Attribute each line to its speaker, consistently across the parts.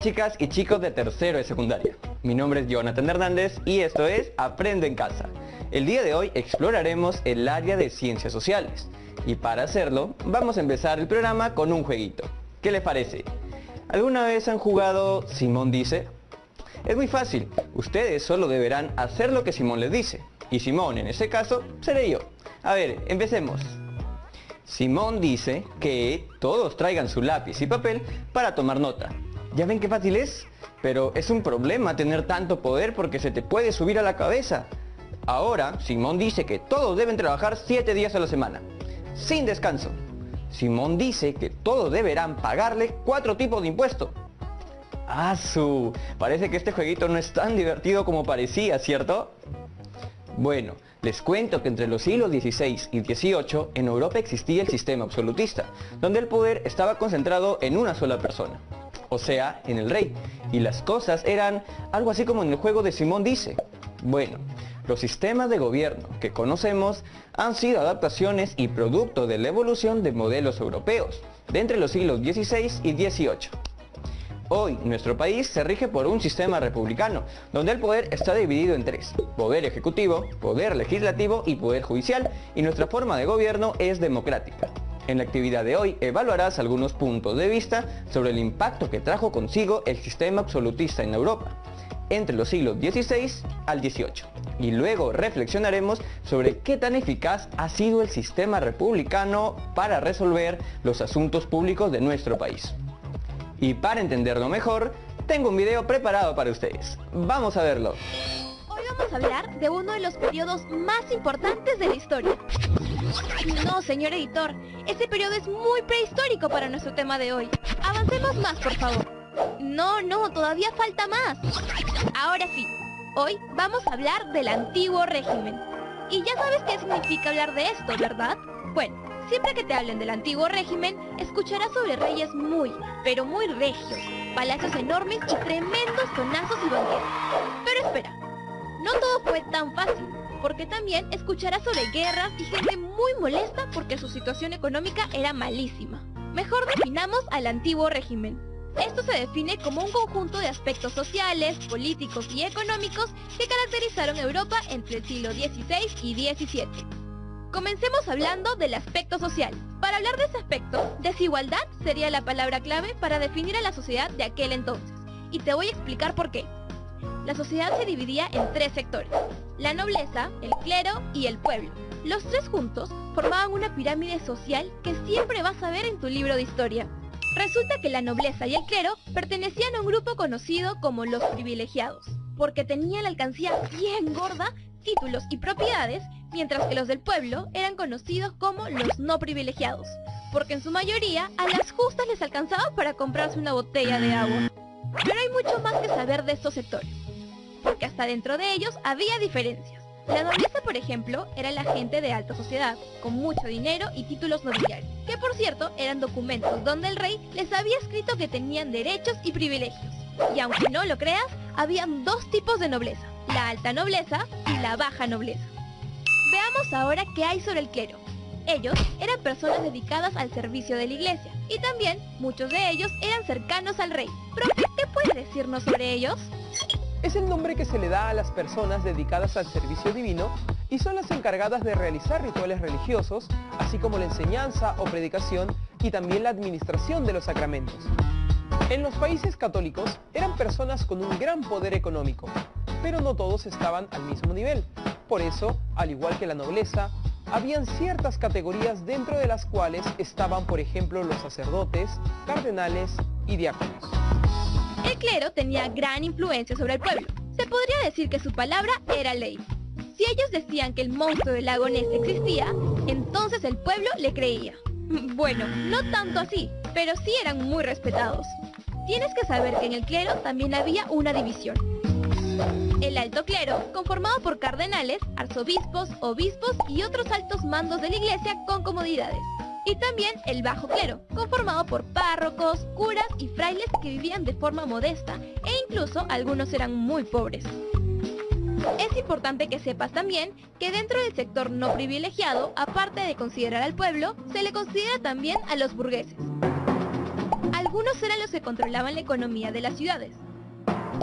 Speaker 1: chicas y chicos de tercero de secundaria. Mi nombre es Jonathan Hernández y esto es Aprende en Casa. El día de hoy exploraremos el área de ciencias sociales. Y para hacerlo, vamos a empezar el programa con un jueguito. ¿Qué les parece? ¿Alguna vez han jugado Simón dice? Es muy fácil, ustedes solo deberán hacer lo que Simón les dice. Y Simón, en este caso, seré yo. A ver, empecemos. Simón dice que todos traigan su lápiz y papel para tomar nota. ¿Ya ven qué fácil es? Pero es un problema tener tanto poder porque se te puede subir a la cabeza. Ahora, Simón dice que todos deben trabajar 7 días a la semana, sin descanso. Simón dice que todos deberán pagarle 4 tipos de impuestos. ¡Asu! Parece que este jueguito no es tan divertido como parecía, ¿cierto? Bueno, les cuento que entre los siglos XVI y XVIII en Europa existía el sistema absolutista, donde el poder estaba concentrado en una sola persona, o sea, en el rey, y las cosas eran algo así como en el juego de Simón dice. Bueno, los sistemas de gobierno que conocemos han sido adaptaciones y producto de la evolución de modelos europeos, de entre los siglos XVI y XVIII. Hoy, nuestro país se rige por un sistema republicano, donde el poder está dividido en 3, poder ejecutivo, poder legislativo y poder judicial, y nuestra forma de gobierno es democrática. En la actividad de hoy evaluarás algunos puntos de vista sobre el impacto que trajo consigo el sistema absolutista en Europa, entre los siglos XVI al XVIII, y luego reflexionaremos sobre qué tan eficaz ha sido el sistema republicano para resolver los asuntos públicos de nuestro país. Y para entenderlo mejor, tengo un video preparado para ustedes. ¡Vamos a verlo!
Speaker 2: Hoy vamos a hablar de uno de los periodos más importantes de la historia. No, señor editor, ese periodo es muy prehistórico para nuestro tema de hoy. Avancemos más, por favor. No, todavía falta más. Ahora sí, hoy vamos a hablar del antiguo régimen. Y ya sabes qué significa hablar de esto, ¿verdad? Bueno, siempre que te hablen del antiguo régimen, escucharás sobre reyes muy, pero muy regios, palacios enormes y tremendos tonazos y banquetes. Pero espera, no todo fue tan fácil, porque también escucharás sobre guerras y gente muy molesta porque su situación económica era malísima. Mejor definamos al antiguo régimen. Esto se define como un conjunto de aspectos sociales, políticos y económicos que caracterizaron a Europa entre el siglo XVI y XVII. Comencemos hablando del aspecto social. Para hablar de ese aspecto, desigualdad sería la palabra clave para definir a la sociedad de aquel entonces. Y te voy a explicar por qué. La sociedad se dividía en 3 sectores: la nobleza, el clero y el pueblo. Los 3 juntos formaban una pirámide social que siempre vas a ver en tu libro de historia. Resulta que la nobleza y el clero pertenecían a un grupo conocido como los privilegiados, porque tenían la alcancía bien gorda, títulos y propiedades, mientras que los del pueblo eran conocidos como los no privilegiados, porque en su mayoría a las justas les alcanzaba para comprarse una botella de agua. Pero hay mucho más que saber de estos sectores, porque hasta dentro de ellos había diferencias. La nobleza, por ejemplo, era la gente de alta sociedad, con mucho dinero y títulos nobiliarios, que por cierto eran documentos donde el rey les había escrito que tenían derechos y privilegios. Y aunque no lo creas, habían 2 tipos de nobleza: la alta nobleza y la baja nobleza. Veamos ahora qué hay sobre el clero. Ellos eran personas dedicadas al servicio de la iglesia, y también muchos de ellos eran cercanos al rey. Profe, ¿qué puede decirnos sobre ellos?
Speaker 3: Es el nombre que se le da a las personas dedicadas al servicio divino y son las encargadas de realizar rituales religiosos, así como la enseñanza o predicación y también la administración de los sacramentos. En los países católicos eran personas con un gran poder económico, pero no todos estaban al mismo nivel. Por eso, al igual que la nobleza, habían ciertas categorías dentro de las cuales estaban, por ejemplo, los sacerdotes, cardenales y diáconos.
Speaker 2: El clero tenía gran influencia sobre el pueblo. Se podría decir que su palabra era ley. Si ellos decían que el monstruo del lago Ness existía, entonces el pueblo le creía. Bueno, no tanto así, pero sí eran muy respetados. Tienes que saber que en el clero también había una división. El alto clero, conformado por cardenales, arzobispos, obispos y otros altos mandos de la iglesia con comodidades. Y también el bajo clero, conformado por párrocos, curas y frailes que vivían de forma modesta e incluso algunos eran muy pobres. Es importante que sepas también que dentro del sector no privilegiado, aparte de considerar al pueblo, se le considera también a los burgueses. A algunos eran los que controlaban la economía de las ciudades.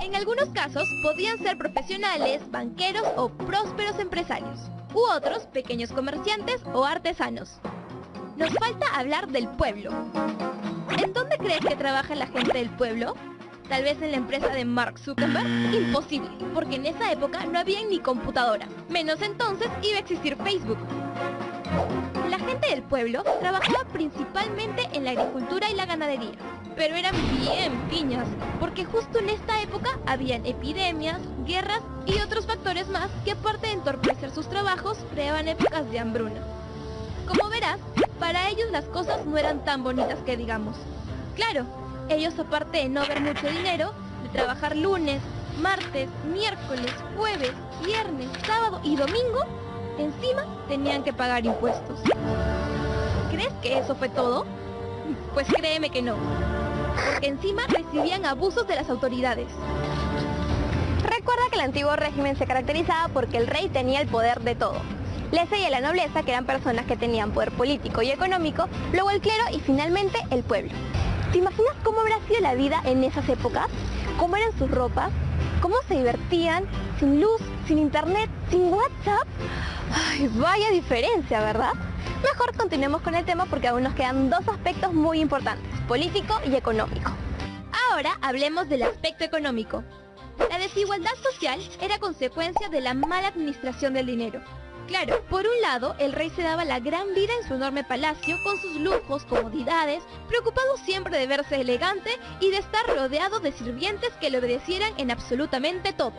Speaker 2: En algunos casos podían ser profesionales, banqueros o prósperos empresarios, u otros pequeños comerciantes o artesanos. Nos falta hablar del pueblo. ¿En dónde crees que trabaja la gente del pueblo? ¿Tal vez en la empresa de Mark Zuckerberg? Imposible, porque en esa época no había ni computadora, menos entonces iba a existir Facebook. La gente del pueblo trabajaba principalmente en la agricultura y la ganadería, pero eran bien piñas, porque justo en esta época habían epidemias, guerras y otros factores más que, aparte de entorpecer sus trabajos, creaban épocas de hambruna. Como verás, para ellos las cosas no eran tan bonitas que digamos. Claro, ellos, aparte de no ver mucho dinero, de trabajar lunes, martes, miércoles, jueves, viernes, sábado y domingo, encima tenían que pagar impuestos. ¿Crees que eso fue todo? Pues créeme que no, porque encima recibían abusos de las autoridades.
Speaker 4: Recuerda que el antiguo régimen se caracterizaba porque el rey tenía el poder de todo. Le seguía la nobleza, que eran personas que tenían poder político y económico, luego el clero y finalmente el pueblo. ¿Te imaginas cómo habrá sido la vida en esas épocas? ¿Cómo eran sus ropas? ¿Cómo se divertían? Sin luz, sin internet, sin WhatsApp. Ay, vaya diferencia, ¿verdad? Mejor continuemos con el tema porque aún nos quedan dos aspectos muy importantes, político y económico.
Speaker 2: Ahora hablemos del aspecto económico. La desigualdad social era consecuencia de la mala administración del dinero. Claro, por un lado, el rey se daba la gran vida en su enorme palacio con sus lujos, comodidades, preocupado siempre de verse elegante y de estar rodeado de sirvientes que le obedecieran en absolutamente todo.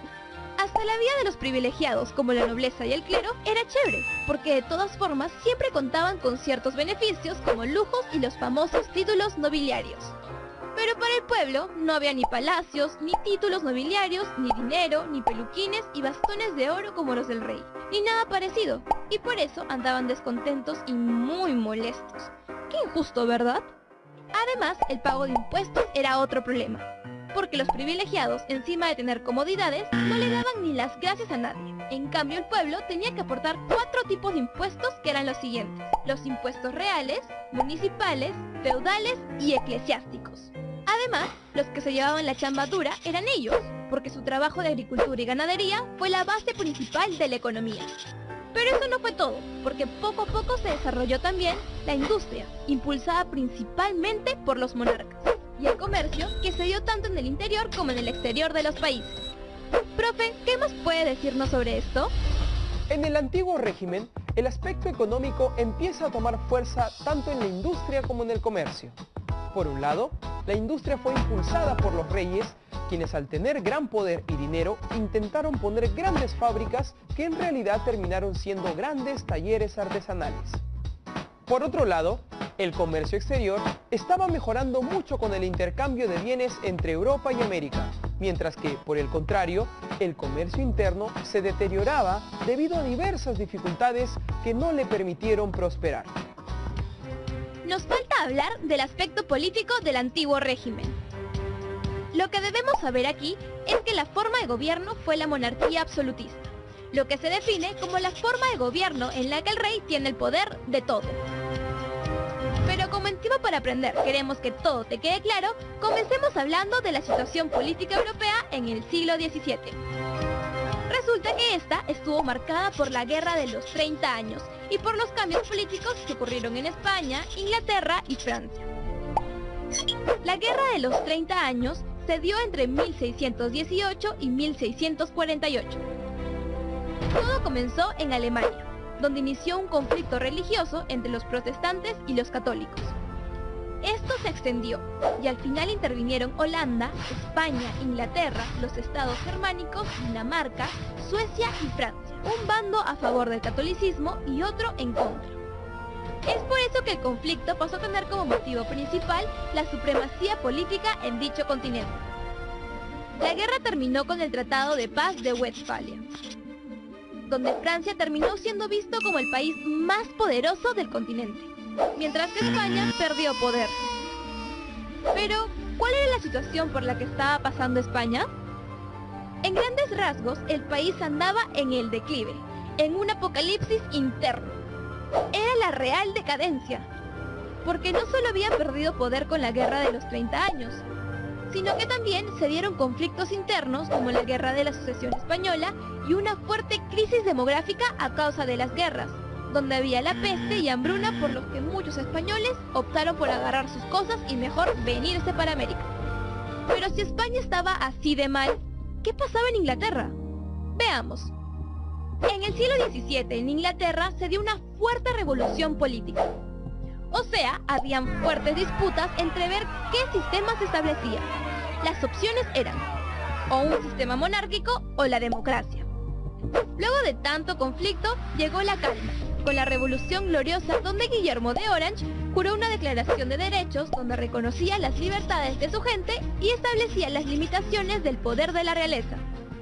Speaker 2: Hasta la vida de los privilegiados, como la nobleza y el clero, era chévere, porque de todas formas siempre contaban con ciertos beneficios como lujos y los famosos títulos nobiliarios. Pero para el pueblo no había ni palacios, ni títulos nobiliarios, ni dinero, ni peluquines y bastones de oro como los del rey, ni nada parecido, y por eso andaban descontentos y muy molestos. Qué injusto, ¿verdad? Además, el pago de impuestos era otro problema, porque los privilegiados, encima de tener comodidades, no le daban ni las gracias a nadie. En cambio, el pueblo tenía que aportar 4 tipos de impuestos que eran los siguientes: los impuestos reales, municipales, feudales y eclesiásticos. Además, los que se llevaban la chamba dura eran ellos, porque su trabajo de agricultura y ganadería fue la base principal de la economía. Pero eso no fue todo, porque poco a poco se desarrolló también la industria, impulsada principalmente por los monarcas, y el comercio, que se dio tanto en el interior como en el exterior de los países. Profe, ¿qué más puede decirnos sobre esto?
Speaker 3: En el antiguo régimen, el aspecto económico empieza a tomar fuerza tanto en la industria como en el comercio. Por un lado, la industria fue impulsada por los reyes, quienes al tener gran poder y dinero intentaron poner grandes fábricas que en realidad terminaron siendo grandes talleres artesanales. Por otro lado, el comercio exterior estaba mejorando mucho con el intercambio de bienes entre Europa y América, mientras que, por el contrario, el comercio interno se deterioraba debido a diversas dificultades que no le permitieron prosperar.
Speaker 2: Nos falta hablar del aspecto político del antiguo régimen. Lo que debemos saber aquí es que la forma de gobierno fue la monarquía absolutista, lo que se define como la forma de gobierno en la que el rey tiene el poder de todo. Pero como en Tiempo para Aprender queremos que todo te quede claro, comencemos hablando de la situación política europea en el siglo XVII. Resulta que esta estuvo marcada por la Guerra de los 30 años y por los cambios políticos que ocurrieron en España, Inglaterra y Francia. La Guerra de los 30 años se dio entre 1618 y 1648. Todo comenzó en Alemania, donde inició un conflicto religioso entre los protestantes y los católicos. Esto se extendió y al final intervinieron Holanda, España, Inglaterra, los estados germánicos, Dinamarca, Suecia y Francia, un bando a favor del catolicismo y otro en contra. Es por eso que el conflicto pasó a tener como motivo principal la supremacía política en dicho continente. La guerra terminó con el Tratado de Paz de Westfalia, donde Francia terminó siendo visto como el país más poderoso del continente, mientras que España perdió poder. Pero, ¿cuál era la situación por la que estaba pasando España? En grandes rasgos, el país andaba en el declive, en un apocalipsis interno. Era la real decadencia. porque no solo había perdido poder con la Guerra de los 30 años, sino que también se dieron conflictos internos como la Guerra de la Sucesión Española y una fuerte crisis demográfica a causa de las guerras, donde había la peste y hambruna, por lo que muchos españoles optaron por agarrar sus cosas y mejor venirse para América. Pero si España estaba así de mal, ¿qué pasaba en Inglaterra? Veamos. En el siglo XVII en Inglaterra se dio una fuerte revolución política. O sea, habían fuertes disputas entre ver qué sistema se establecía. Las opciones eran o un sistema monárquico o la democracia. Luego de tanto conflicto, llegó la calma, con la Revolución Gloriosa, donde Guillermo de Orange juró una declaración de derechos donde reconocía las libertades de su gente y establecía las limitaciones del poder de la realeza.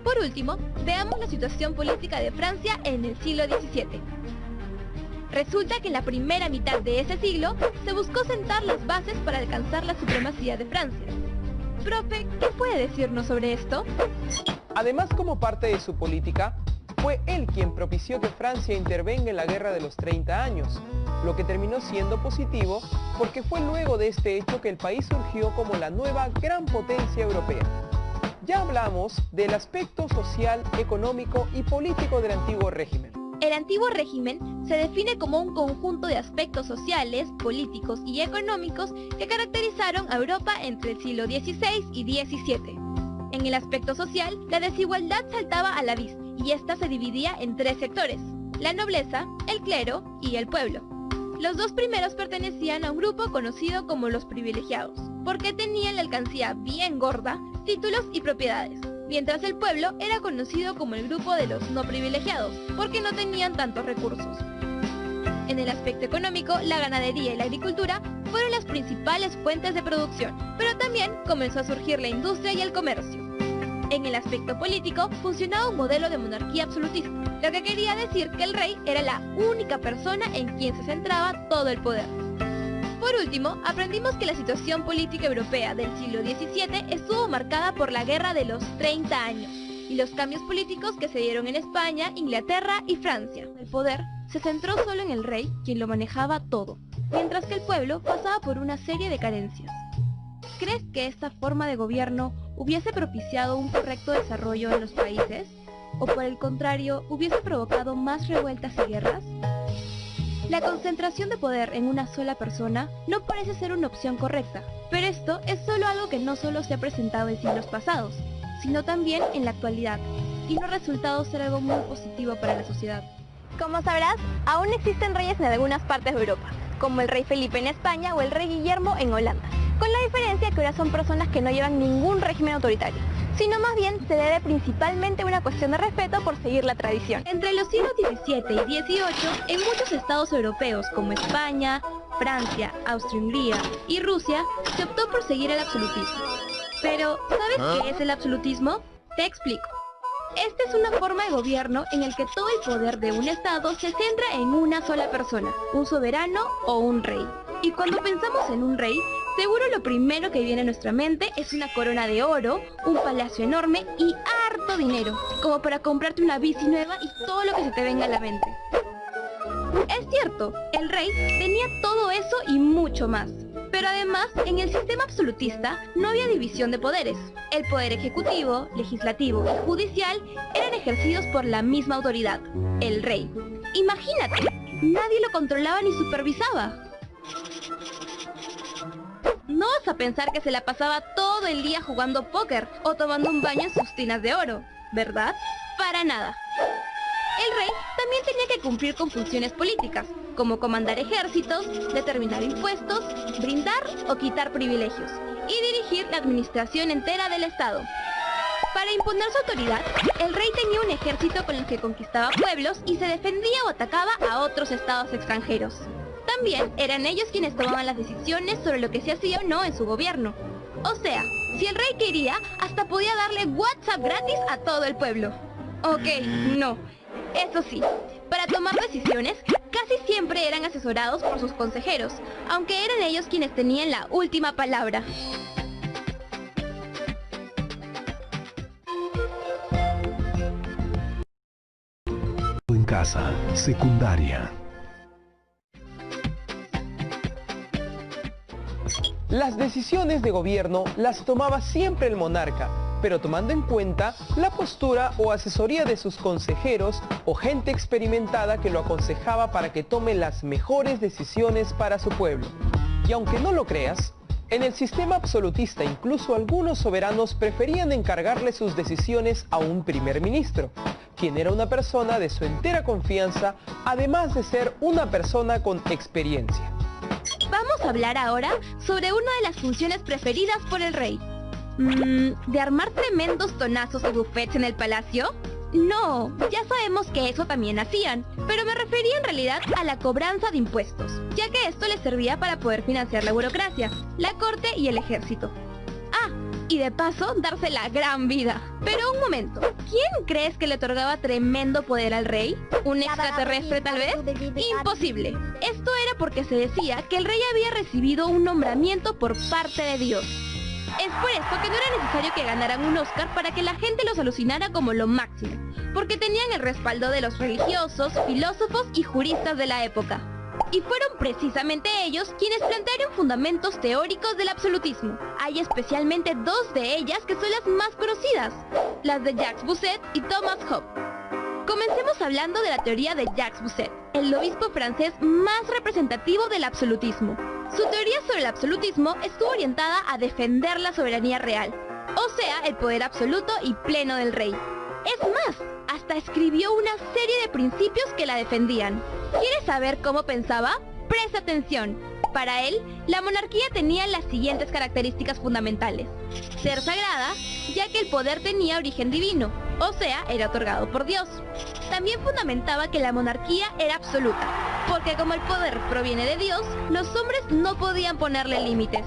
Speaker 2: Por último, veamos la situación política de Francia en el siglo XVII. Resulta que en la primera mitad de ese siglo se buscó sentar las bases para alcanzar la supremacía de Francia. Profe, ¿qué puede decirnos sobre esto?
Speaker 3: Además, como parte de su política, fue él quien propició que Francia intervenga en la Guerra de los 30 años, lo que terminó siendo positivo porque fue luego de este hecho que el país surgió como la nueva gran potencia europea. Ya hablamos del aspecto social, económico y político del antiguo régimen.
Speaker 2: El antiguo régimen se define como un conjunto de aspectos sociales, políticos y económicos que caracterizaron a Europa entre el siglo XVI y XVII. En el aspecto social, la desigualdad saltaba a la vista y esta se dividía en tres sectores: la nobleza, el clero y el pueblo. Los dos primeros pertenecían a un grupo conocido como los privilegiados, porque tenían la alcancía bien gorda, títulos y propiedades, mientras el pueblo era conocido como el grupo de los no privilegiados, porque no tenían tantos recursos. En el aspecto económico, la ganadería y la agricultura fueron las principales fuentes de producción, pero también comenzó a surgir la industria y el comercio. En el aspecto político, funcionaba un modelo de monarquía absolutista, lo que quería decir que el rey era la única persona en quien se centraba todo el poder. Por último, aprendimos que la situación política europea del siglo XVII estuvo marcada por la Guerra de los 30 años y los cambios políticos que se dieron en España, Inglaterra y Francia. El poder se centró solo en el rey, quien lo manejaba todo, mientras que el pueblo pasaba por una serie de carencias. ¿Crees que esta forma de gobierno hubiese propiciado un correcto desarrollo en los países? ¿O por el contrario, hubiese provocado más revueltas y guerras? La concentración de poder en una sola persona no parece ser una opción correcta, pero esto es solo algo que no solo se ha presentado en siglos pasados, sino también en la actualidad, y no ha resultado ser algo muy positivo para la sociedad.
Speaker 4: Como sabrás, aún existen reyes en algunas partes de Europa, como el rey Felipe en España o el rey Guillermo en Holanda, con la diferencia que ahora son personas que no llevan ningún régimen autoritario, sino más bien se debe principalmente a una cuestión de respeto por seguir la tradición.
Speaker 2: Entre los siglos XVII y XVIII, en muchos estados europeos como España, Francia, Austria-Hungría y Rusia, se optó por seguir el absolutismo. Pero, ¿sabes qué es el absolutismo? Te explico. Esta es una forma de gobierno en el que todo el poder de un estado se centra en una sola persona, un soberano o un rey. Y cuando pensamos en un rey, seguro lo primero que viene a nuestra mente es una corona de oro, un palacio enorme y harto dinero, como para comprarte una bici nueva y todo lo que se te venga a la mente. Es cierto, el rey tenía todo eso y mucho más. Pero además, en el sistema absolutista no había división de poderes. El poder ejecutivo, legislativo y judicial eran ejercidos por la misma autoridad, el rey. Imagínate, nadie lo controlaba ni supervisaba. No vas a pensar que se la pasaba todo el día jugando póker o tomando un baño en sus tinas de oro, ¿verdad? Para nada. El rey también tenía que cumplir con funciones políticas, como comandar ejércitos, determinar impuestos, brindar o quitar privilegios, y dirigir la administración entera del Estado. Para imponer su autoridad, el rey tenía un ejército con el que conquistaba pueblos y se defendía o atacaba a otros estados extranjeros. También eran ellos quienes tomaban las decisiones sobre lo que se hacía o no en su gobierno. O sea, si el rey quería, hasta podía darle WhatsApp gratis a todo el pueblo. Ok, no. Eso sí, para tomar decisiones, casi siempre eran asesorados por sus consejeros, aunque eran ellos quienes tenían la última palabra.
Speaker 5: En casa, secundaria.
Speaker 3: Las decisiones de gobierno las tomaba siempre el monarca, pero tomando en cuenta la postura o asesoría de sus consejeros o gente experimentada que lo aconsejaba para que tome las mejores decisiones para su pueblo. Y aunque no lo creas, en el sistema absolutista incluso algunos soberanos preferían encargarle sus decisiones a un primer ministro, quien era una persona de su entera confianza, además de ser una persona con experiencia.
Speaker 2: Vamos a hablar ahora sobre una de las funciones preferidas por el rey. ¿De armar tremendos tonazos y buffets en el palacio? No, ya sabemos que eso también hacían, pero me refería en realidad a la cobranza de impuestos, ya que esto les servía para poder financiar la burocracia, la corte y el ejército. Ah, y de paso, darse la gran vida. Pero un momento, ¿quién crees que le otorgaba tremendo poder al rey? ¿Un extraterrestre tal vez? Imposible. Esto era porque se decía que el rey había recibido un nombramiento por parte de Dios. Es por esto que no era necesario que ganaran un Oscar para que la gente los alucinara como lo máximo, porque tenían el respaldo de los religiosos, filósofos y juristas de la época. Y fueron precisamente ellos quienes plantearon fundamentos teóricos del absolutismo. Hay especialmente dos de ellas que son las más conocidas, las de Jacques Bossuet y Thomas Hobbes. Comencemos hablando de la teoría de Jacques Bossuet, el obispo francés más representativo del absolutismo. Su teoría sobre el absolutismo estuvo orientada a defender la soberanía real, o sea, el poder absoluto y pleno del rey. Es más, hasta escribió una serie de principios que la defendían. ¿Quieres saber cómo pensaba? Presta atención. Para él, la monarquía tenía las siguientes características fundamentales. Ser sagrada, ya que el poder tenía origen divino, o sea, era otorgado por Dios. También fundamentaba que la monarquía era absoluta, porque como el poder proviene de Dios, los hombres no podían ponerle límites.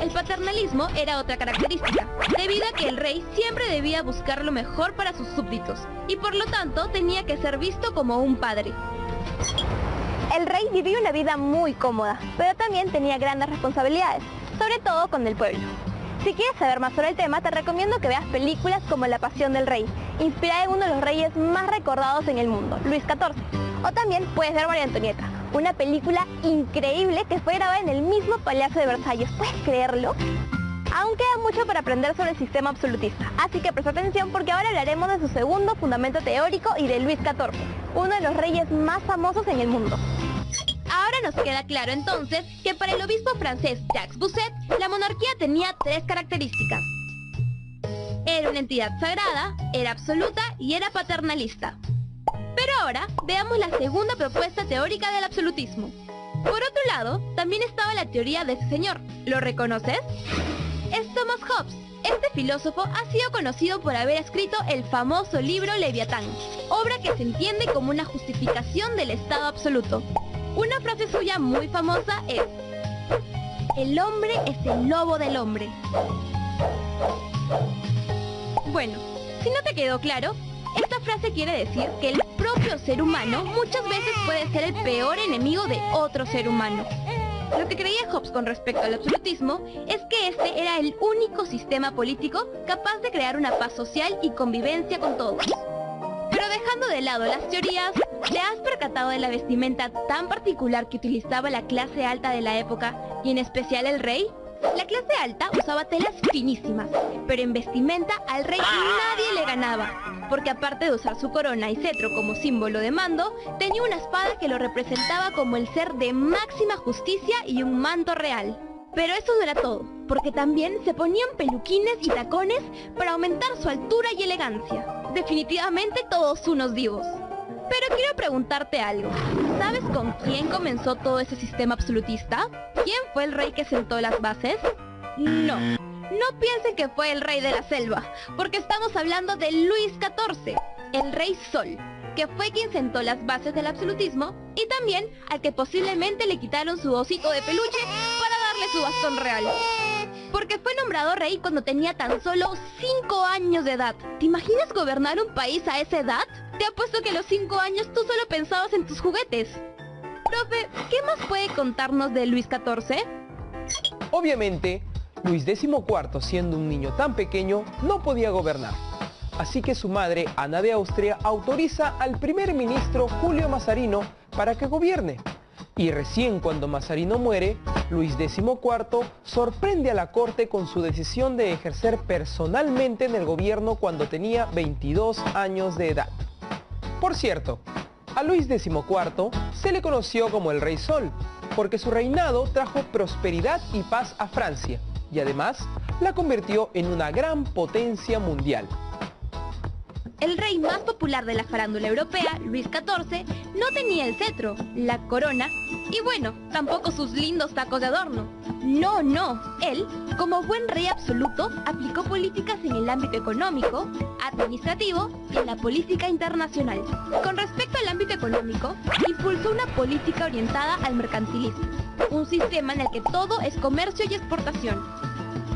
Speaker 2: El paternalismo era otra característica, debido a que el rey siempre debía buscar lo mejor para sus súbditos, y por lo tanto tenía que ser visto como un padre.
Speaker 4: El rey vivía una vida muy cómoda, pero también tenía grandes responsabilidades, sobre todo con el pueblo. Si quieres saber más sobre el tema, te recomiendo que veas películas como La Pasión del Rey, inspirada en uno de los reyes más recordados en el mundo, Luis XIV. O también puedes ver María Antonieta, una película increíble que fue grabada en el mismo Palacio de Versalles. ¿Puedes creerlo? Aún queda mucho para aprender sobre el sistema absolutista, así que presta atención porque ahora hablaremos de su segundo fundamento teórico y de Luis XIV, uno de los reyes más famosos en el mundo.
Speaker 2: Ahora nos queda claro entonces que para el obispo francés Jacques Bossuet, la monarquía tenía tres características. Era una entidad sagrada, era absoluta y era paternalista. Pero ahora veamos la segunda propuesta teórica del absolutismo. Por otro lado, también estaba la teoría de ese señor. ¿Lo reconoces? Es Thomas Hobbes. Este filósofo ha sido conocido por haber escrito el famoso libro Leviatán, obra que se entiende como una justificación del Estado absoluto. Una frase suya muy famosa es: el hombre es el lobo del hombre. Bueno, si no te quedó claro, esta frase quiere decir que el propio ser humano muchas veces puede ser el peor enemigo de otro ser humano. Lo que creía Hobbes con respecto al absolutismo es que este era el único sistema político capaz de crear una paz social y convivencia con todos. Pero dejando de lado las teorías, ¿te has percatado de la vestimenta tan particular que utilizaba la clase alta de la época, y en especial el rey? La clase alta usaba telas finísimas, pero en vestimenta al rey nadie le ganaba, porque aparte de usar su corona y cetro como símbolo de mando, tenía una espada que lo representaba como el ser de máxima justicia y un manto real. Pero eso no era todo, porque también se ponían peluquines y tacones para aumentar su altura y elegancia. Definitivamente todos unos divos. Pero quiero preguntarte algo. ¿Sabes con quién comenzó todo ese sistema absolutista? ¿Quién fue el rey que sentó las bases? No. No piensen que fue el rey de la selva, porque estamos hablando de Luis XIV, el rey Sol, que fue quien sentó las bases del absolutismo y también al que posiblemente le quitaron su osito de peluche para darle su bastón real. Porque fue nombrado rey cuando tenía tan solo 5 años de edad. ¿Te imaginas gobernar un país a esa edad? Te apuesto que a los 5 años tú solo pensabas en tus juguetes. Profe, ¿qué más puede contarnos de Luis XIV?
Speaker 3: Obviamente, Luis XIV, siendo un niño tan pequeño, no podía gobernar. Así que su madre, Ana de Austria, autoriza al primer ministro Julio Mazarino para que gobierne. Y recién cuando Mazarino muere, Luis XIV sorprende a la corte con su decisión de ejercer personalmente en el gobierno cuando tenía 22 años de edad. Por cierto, a Luis XIV se le conoció como el Rey Sol, porque su reinado trajo prosperidad y paz a Francia, y además la convirtió en una gran potencia mundial.
Speaker 2: El rey más popular de la farándula europea, Luis XIV, no tenía el cetro, la corona y bueno, tampoco sus lindos tacos de adorno. No, él, como buen rey absoluto, aplicó políticas en el ámbito económico, administrativo y en la política internacional. Con respecto al ámbito económico, impulsó una política orientada al mercantilismo, un sistema en el que todo es comercio y exportación.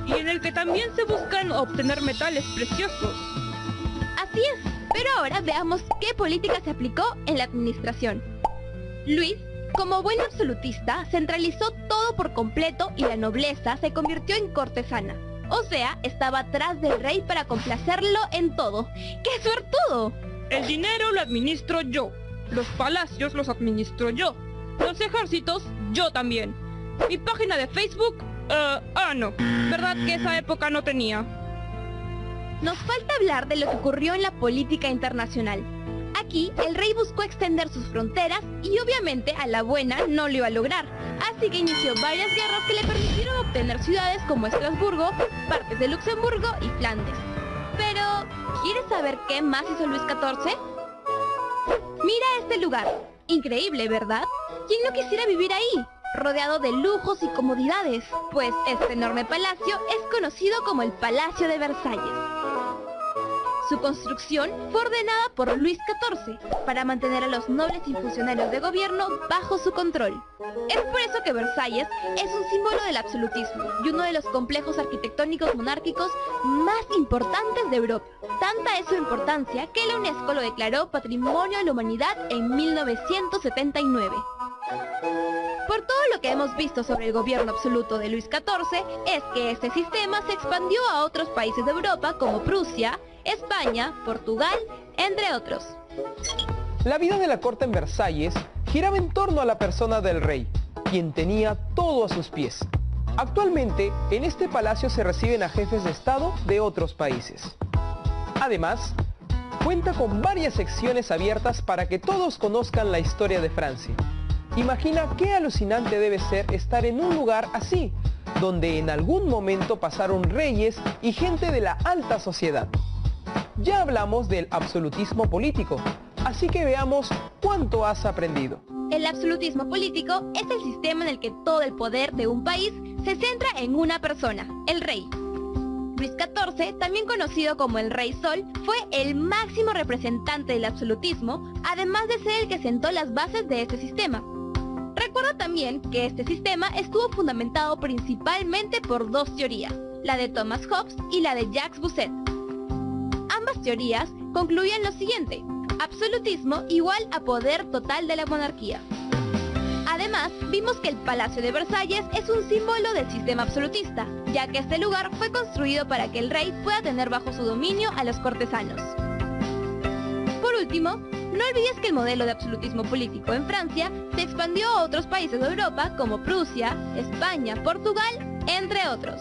Speaker 6: Y en el que también se buscan obtener metales preciosos.
Speaker 2: Así es, pero ahora veamos qué política se aplicó en la administración. Luis, como buen absolutista, centralizó todo por completo y la nobleza se convirtió en cortesana. O sea, estaba atrás del rey para complacerlo en todo. ¡Qué suertudo!
Speaker 6: El dinero lo administro yo. Los palacios los administro yo. Los ejércitos, yo también. Mi página de Facebook, no. ¿Verdad que esa época no tenía?
Speaker 2: Nos falta hablar de lo que ocurrió en la política internacional. Aquí, el rey buscó extender sus fronteras y obviamente a la buena no lo iba a lograr. Así que inició varias guerras que le permitieron obtener ciudades como Estrasburgo, partes de Luxemburgo y Flandes. Pero, ¿quieres saber qué más hizo Luis XIV? Mira este lugar. Increíble, ¿verdad? ¿Quién no quisiera vivir ahí? Rodeado de lujos y comodidades, pues este enorme palacio es conocido como el Palacio de Versalles. Su construcción fue ordenada por Luis XIV para mantener a los nobles y funcionarios de gobierno bajo su control. Es por eso que Versalles es un símbolo del absolutismo y uno de los complejos arquitectónicos monárquicos más importantes de Europa. Tanta es su importancia que la UNESCO lo declaró Patrimonio de la Humanidad en 1979. Por todo lo que hemos visto sobre el gobierno absoluto de Luis XIV, es que este sistema se expandió a otros países de Europa como Prusia, España, Portugal, entre otros.
Speaker 3: La vida de la corte en Versalles giraba en torno a la persona del rey, quien tenía todo a sus pies. Actualmente, en este palacio se reciben a jefes de estado de otros países. Además, cuenta con varias secciones abiertas para que todos conozcan la historia de Francia. Imagina qué alucinante debe ser estar en un lugar así, donde en algún momento pasaron reyes y gente de la alta sociedad. Ya hablamos del absolutismo político, así que veamos cuánto has aprendido.
Speaker 2: El absolutismo político es el sistema en el que todo el poder de un país se centra en una persona, el rey. Luis XIV, también conocido como el Rey Sol, fue el máximo representante del absolutismo, además de ser el que sentó las bases de este sistema. Recuerda también que este sistema estuvo fundamentado principalmente por dos teorías, la de Thomas Hobbes y la de Jacques Bousset. Ambas teorías concluían lo siguiente: absolutismo igual a poder total de la monarquía. Además, vimos que el Palacio de Versalles es un símbolo del sistema absolutista, ya que este lugar fue construido para que el rey pueda tener bajo su dominio a los cortesanos. Por último, no olvides que el modelo de absolutismo político en Francia se expandió a otros países de Europa como Prusia, España, Portugal, entre otros.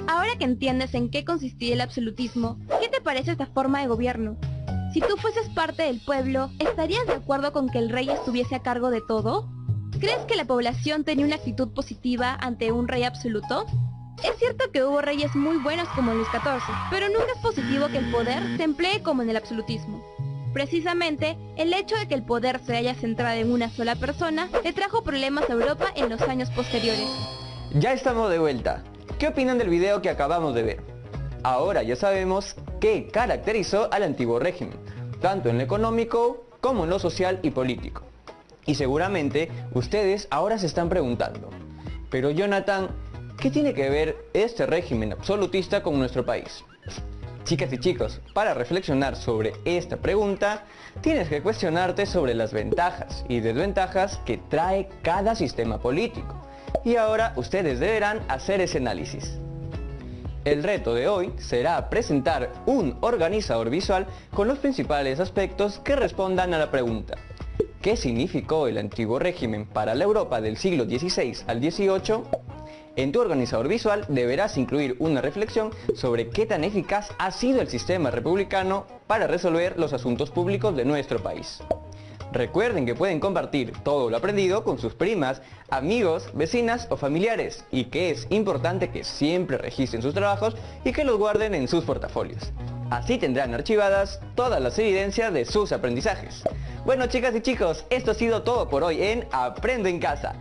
Speaker 2: Ahora que entiendes en qué consistía el absolutismo, ¿qué te parece esta forma de gobierno? Si tú fueses parte del pueblo, ¿estarías de acuerdo con que el rey estuviese a cargo de todo? ¿Crees que la población tenía una actitud positiva ante un rey absoluto? Es cierto que hubo reyes muy buenos como Luis XIV, pero nunca es positivo que el poder se emplee como en el absolutismo. Precisamente, el hecho de que el poder se haya centrado en una sola persona le trajo problemas a Europa en los años posteriores.
Speaker 1: Ya estamos de vuelta. ¿Qué opinan del video que acabamos de ver? Ahora ya sabemos qué caracterizó al antiguo régimen, tanto en lo económico como en lo social y político. Y seguramente ustedes ahora se están preguntando, pero Jonathan, ¿qué tiene que ver este régimen absolutista con nuestro país? Chicas y chicos, para reflexionar sobre esta pregunta, tienes que cuestionarte sobre las ventajas y desventajas que trae cada sistema político. Y ahora ustedes deberán hacer ese análisis. El reto de hoy será presentar un organizador visual con los principales aspectos que respondan a la pregunta: qué significó el antiguo régimen para la Europa del siglo XVI al XVIII, en tu organizador visual deberás incluir una reflexión sobre qué tan eficaz ha sido el sistema republicano para resolver los asuntos públicos de nuestro país. Recuerden que pueden compartir todo lo aprendido con sus primas, amigos, vecinas o familiares, y que es importante que siempre registren sus trabajos y que los guarden en sus portafolios. Así tendrán archivadas todas las evidencias de sus aprendizajes. Bueno, chicas y chicos, esto ha sido todo por hoy en Aprendo en Casa.